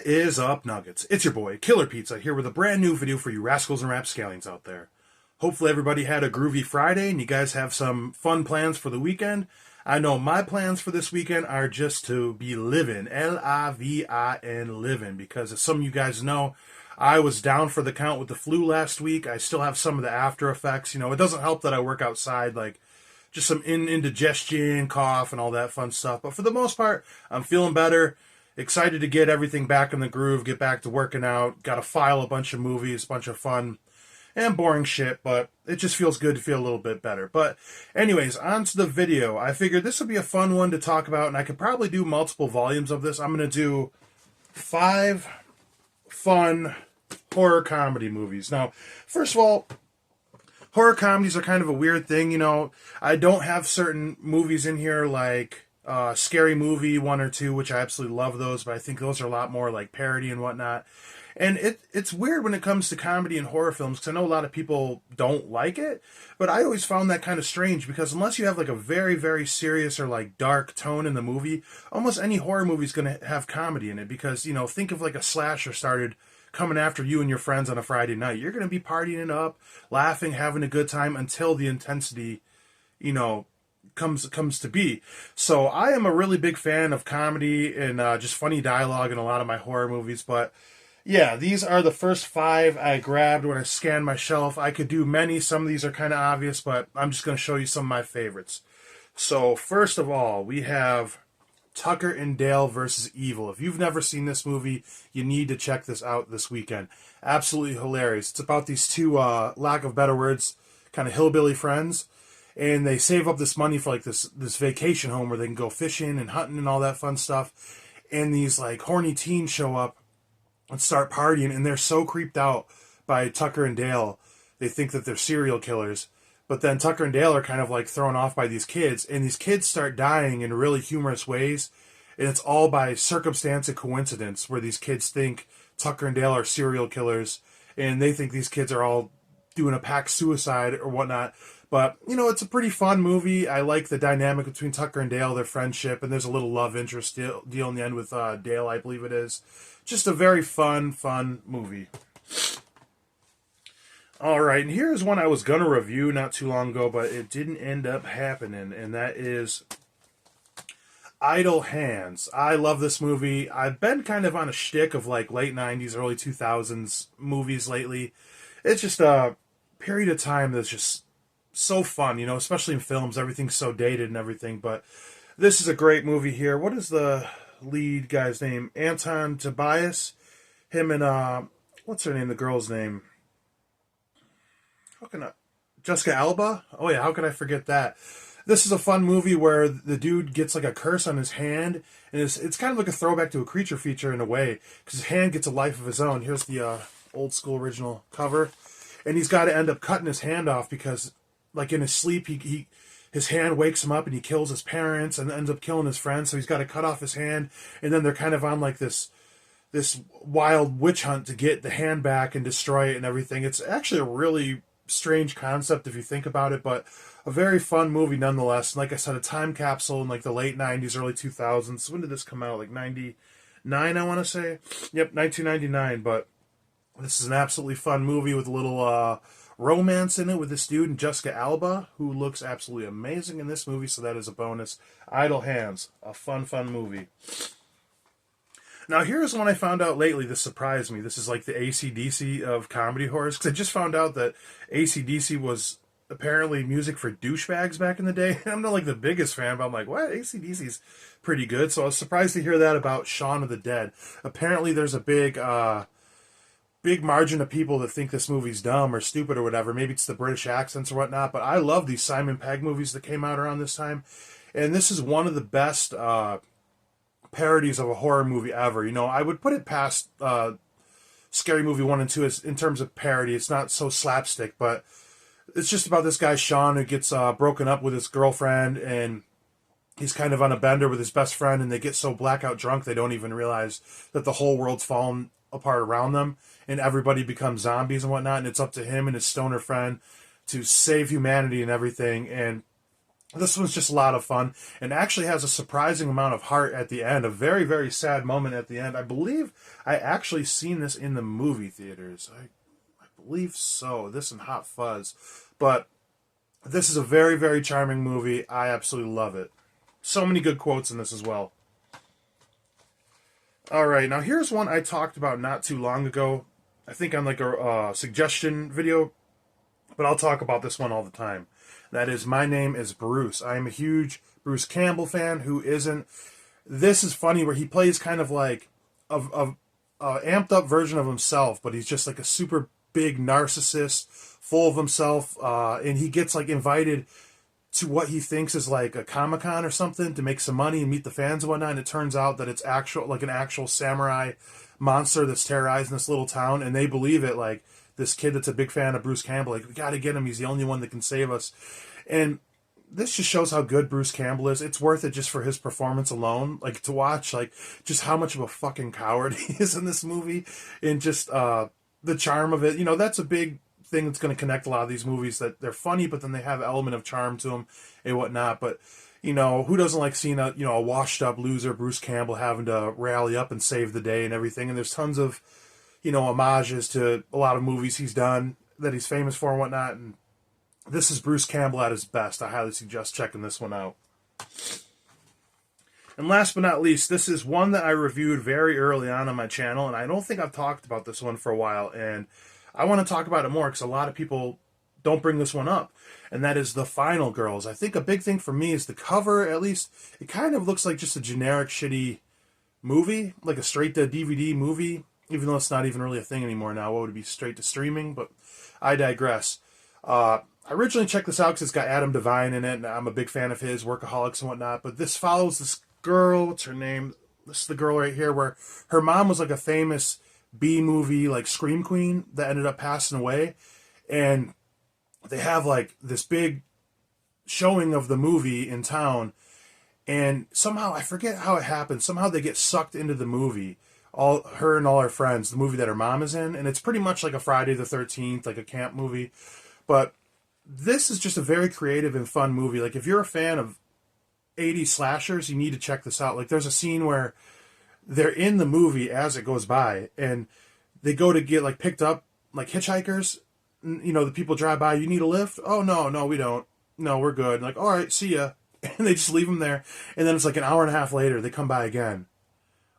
What is up, Nuggets? It's your boy, Killer Pizza, here with a brand new video for you rascals and rapscallions out there. Hopefully everybody had a groovy Friday and you guys have some fun plans for the weekend. I know my plans for this weekend are just to be living, L-I-V-I-N, living, because as some of you guys know, I was down for the count with the flu last week. I still have some of the after effects. You know, it doesn't help that I work outside, like just some indigestion, cough, and all that fun stuff. But for the most part, I'm feeling better. Excited to get everything back in the groove, get back to working out. Got to file a bunch of movies, a bunch of fun and boring shit, but it just feels good to feel a little bit better. But anyways, on to the video. I figured this would be a fun one to talk about, and I could probably do multiple volumes of this. I'm going to do 5 fun horror comedy movies. Now, first of all, horror comedies are kind of a weird thing, you know. I don't have certain movies in here like Scary Movie 1 or 2, which I absolutely love those, but I think those are a lot more like parody and whatnot. And it's weird when it comes to comedy and horror films, because I know a lot of people don't like it, but I always found that kind of strange, because unless you have like a very, very serious or like dark tone in the movie, almost any horror movie is going to have comedy in it, because, you know, think of like a slasher started coming after you and your friends on a Friday night. You're going to be partying it up, laughing, having a good time until the intensity, you know, comes to be. So I am a really big fan of comedy and just funny dialogue in a lot of my horror movies. But yeah, these are the first 5 I grabbed when I scanned my shelf. I could do many. Some of these are kind of obvious, but I'm just going to show you some of my favorites. So first of all, we have Tucker and Dale versus Evil. If you've never seen this movie, you need to check this out this weekend. Absolutely hilarious. It's about these two, lack of better words, kind of hillbilly friends, and they save up this money for like this vacation home where they can go fishing and hunting and all that fun stuff. And these like horny teens show up and start partying, and they're so creeped out by Tucker and Dale, they think that they're serial killers. But then Tucker and Dale are kind of like thrown off by these kids, and these kids start dying in really humorous ways, and it's all by circumstance and coincidence, where these kids think Tucker and Dale are serial killers, and they think these kids are all doing a pack suicide or whatnot. But, you know, it's a pretty fun movie. I like the dynamic between Tucker and Dale, their friendship, and there's a little love interest deal in the end with Dale, I believe it is. Just a very fun movie. Alright, and here's one I was going to review not too long ago, but it didn't end up happening, and that is Idle Hands. I love this movie. I've been kind of on a shtick of like late 90s, early 2000s movies lately. It's just a period of time that's just so fun, you know, especially in films. Everything's so dated and everything, but this is a great movie here. What is the lead guy's name? Anton Tobias? Him and, what's her name, the girl's name? How can I... Jessica Alba? Oh yeah, how could I forget that? This is a fun movie where the dude gets like a curse on his hand, and it's kind of like a throwback to a Creature feature in a way, because his hand gets a life of his own. Here's the old school original cover, and he's got to end up cutting his hand off because, like in his sleep, his hand wakes him up and he kills his parents and ends up killing his friends. So he's got to cut off his hand, and then they're kind of on like this wild witch hunt to get the hand back and destroy it and everything. It's actually a really strange concept if you think about it, but a very fun movie nonetheless. And like I said, a time capsule in like the late 90s, early 2000s. When did this come out? Like 99, I want to say. Yep, 1999. But this is an absolutely fun movie with a little romance in it with this dude and Jessica Alba, who looks absolutely amazing in this movie, so that is a bonus. Idle Hands, a fun movie. Now, here's one I found out lately. This surprised me. This is like the AC/DC of comedy horrors, because I just found out that AC/DC was apparently music for douchebags back in the day. I'm not like the biggest fan, but I'm like, what? AC/DC's pretty good. So I was surprised to hear that about Shawn of the Dead. Apparently there's a big margin of people that think this movie's dumb or stupid or whatever. Maybe it's the British accents or whatnot, but I love these Simon Pegg movies that came out around this time. And this is one of the best parodies of a horror movie ever. You know, I would put it past Scary Movie 1 and 2 as, in terms of parody. It's not so slapstick, but it's just about this guy, Shawn, who gets broken up with his girlfriend, and he's kind of on a bender with his best friend, and they get so blackout drunk they don't even realize that the whole world's fallen apart around them, and everybody becomes zombies and whatnot, and it's up to him and his stoner friend to save humanity and everything. And This one's just a lot of fun and actually has a surprising amount of heart at the end. A very, very sad moment at the end. I believe I actually seen this in the movie theaters. I believe so. This and Hot Fuzz. But this is a very, very charming movie. I absolutely love it. So many good quotes in this as well. All right, now here's one I talked about not too long ago. I think on like a suggestion video, but I'll talk about this one all the time. That is, My Name is Bruce. I am a huge Bruce Campbell fan. Who isn't? This is funny where he plays kind of like a amped up version of himself, but he's just like a super big narcissist, full of himself, and he gets like invited to what he thinks is like a Comic-Con or something to make some money and meet the fans and whatnot. And it turns out that it's actual, like an actual samurai monster that's terrorizing this little town, and they believe it. Like this kid that's a big fan of Bruce Campbell, like, we got to get him. He's the only one that can save us. And this just shows how good Bruce Campbell is. It's worth it just for his performance alone, like to watch, like just how much of a fucking coward he is in this movie, and just the charm of it. You know, that's a big thing that's going to connect a lot of these movies, that they're funny, but then they have an element of charm to them and whatnot. But you know, who doesn't like seeing a washed up loser Bruce Campbell having to rally up and save the day and everything? And there's tons of homages to a lot of movies he's done that he's famous for and whatnot. And this is Bruce Campbell at his best. I highly suggest checking this one out. And last but not least, this is one that I reviewed very early on my channel, and I don't think I've talked about this one for a while, and I want to talk about it more because a lot of people don't bring this one up, and that is The Final Girls. I think a big thing for me is the cover. At least it kind of looks like just a generic shitty movie, like a straight to DVD movie, even though it's not even really a thing anymore now. What would it be, straight to streaming? But I digress. I originally checked this out because it's got Adam Devine in it, and I'm a big fan of his, Workaholics and whatnot. But this follows this girl. What's her name? This is the girl right here, where her mom was like a famous B-movie like scream queen that ended up passing away, and they have like this big showing of the movie in town, and somehow, I forget how it happened, somehow they get sucked into the movie, all her and all her friends, the movie that her mom is in, and it's pretty much like a Friday the 13th, like a camp movie. But this is just a very creative and fun movie. Like, if you're a fan of 80s slashers, you need to check this out. Like, there's a scene where they're in the movie as it goes by, and they go to get like picked up like hitchhikers. The people drive by. You need a lift? Oh, no, we don't. No, we're good. Like, all right, see ya. And they just leave them there. And then it's like an hour and a half later, they come by again.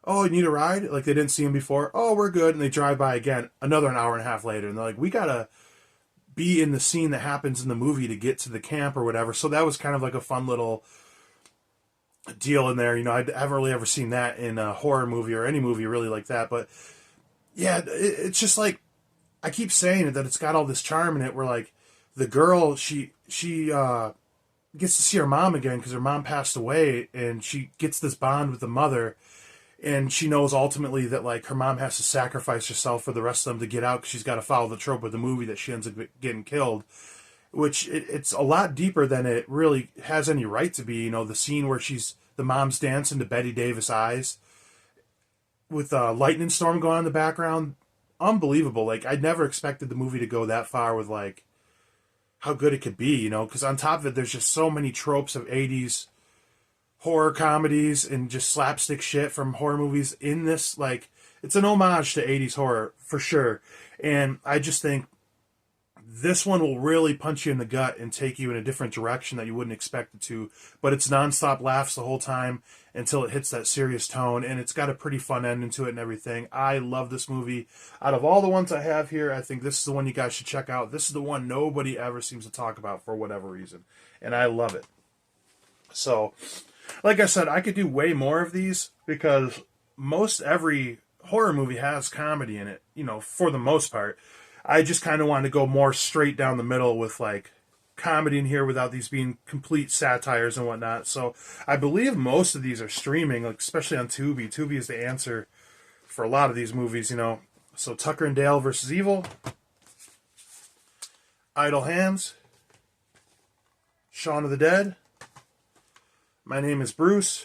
Oh, you need a ride? Like, they didn't see him before. Oh, we're good. And they drive by again another an hour and a half later. And they're like, we gotta be in the scene that happens in the movie to get to the camp or whatever. So that was kind of like a fun little deal in there. I haven't really ever seen that in a horror movie or any movie really like that. But yeah, it's just like, I keep saying it, that it's got all this charm in it, where like the girl, she gets to see her mom again because her mom passed away, and she gets this bond with the mother, and she knows ultimately that like her mom has to sacrifice herself for the rest of them to get out, because she's got to follow the trope of the movie that she ends up getting killed, which it's a lot deeper than it really has any right to be. The scene where the mom's dancing to Betty Davis Eyes with a lightning storm going on in the background. Unbelievable. Like, I'd never expected the movie to go that far with like how good it could be, because on top of it, there's just so many tropes of 80s horror comedies and just slapstick shit from horror movies in this. Like, it's an homage to 80s horror for sure. And I just think this one will really punch you in the gut and take you in a different direction that you wouldn't expect it to. But it's nonstop laughs the whole time until it hits that serious tone, and it's got a pretty fun ending to it and everything. I love this movie. Out of all the ones I have here, I think this is the one you guys should check out. This is the one nobody ever seems to talk about for whatever reason, and I love it. So, like I said, I could do way more of these, because most every horror movie has comedy in it, for the most part. I just kind of wanted to go more straight down the middle with like comedy in here without these being complete satires and whatnot. So I believe most of these are streaming, like especially on Tubi. Tubi is the answer for a lot of these movies, So Tucker and Dale versus Evil, Idle Hands, Shaun of the Dead, My Name is Bruce,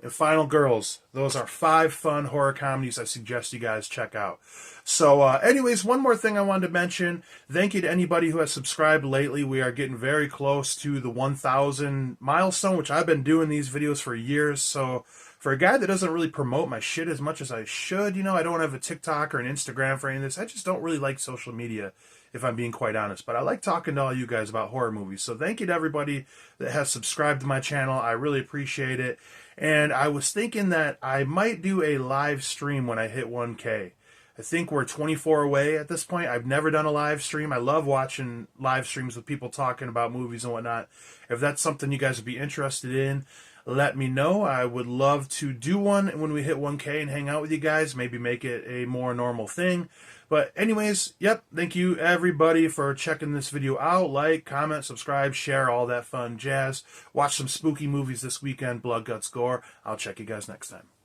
and Final Girls. Those are 5 fun horror comedies I suggest you guys check out. So anyways, one more thing I wanted to mention. Thank you to anybody who has subscribed lately. We are getting very close to the 1,000 milestone, which I've been doing these videos for years. So for a guy that doesn't really promote my shit as much as I should, you know, I don't have a TikTok or an Instagram for any of this. I just don't really like social media, if I'm being quite honest. But I like talking to all you guys about horror movies. So thank you to everybody that has subscribed to my channel. I really appreciate it. And I was thinking that I might do a live stream when I hit 1K. I think we're 24 away at this point. I've never done a live stream. I love watching live streams with people talking about movies and whatnot. If that's something you guys would be interested in, let me know. I would love to do one when we hit 1K and hang out with you guys. Maybe make it a more normal thing. But anyways, yep, thank you everybody for checking this video out. Like, comment, subscribe, share, all that fun jazz. Watch some spooky movies this weekend, Blood, Guts, Gore. I'll check you guys next time.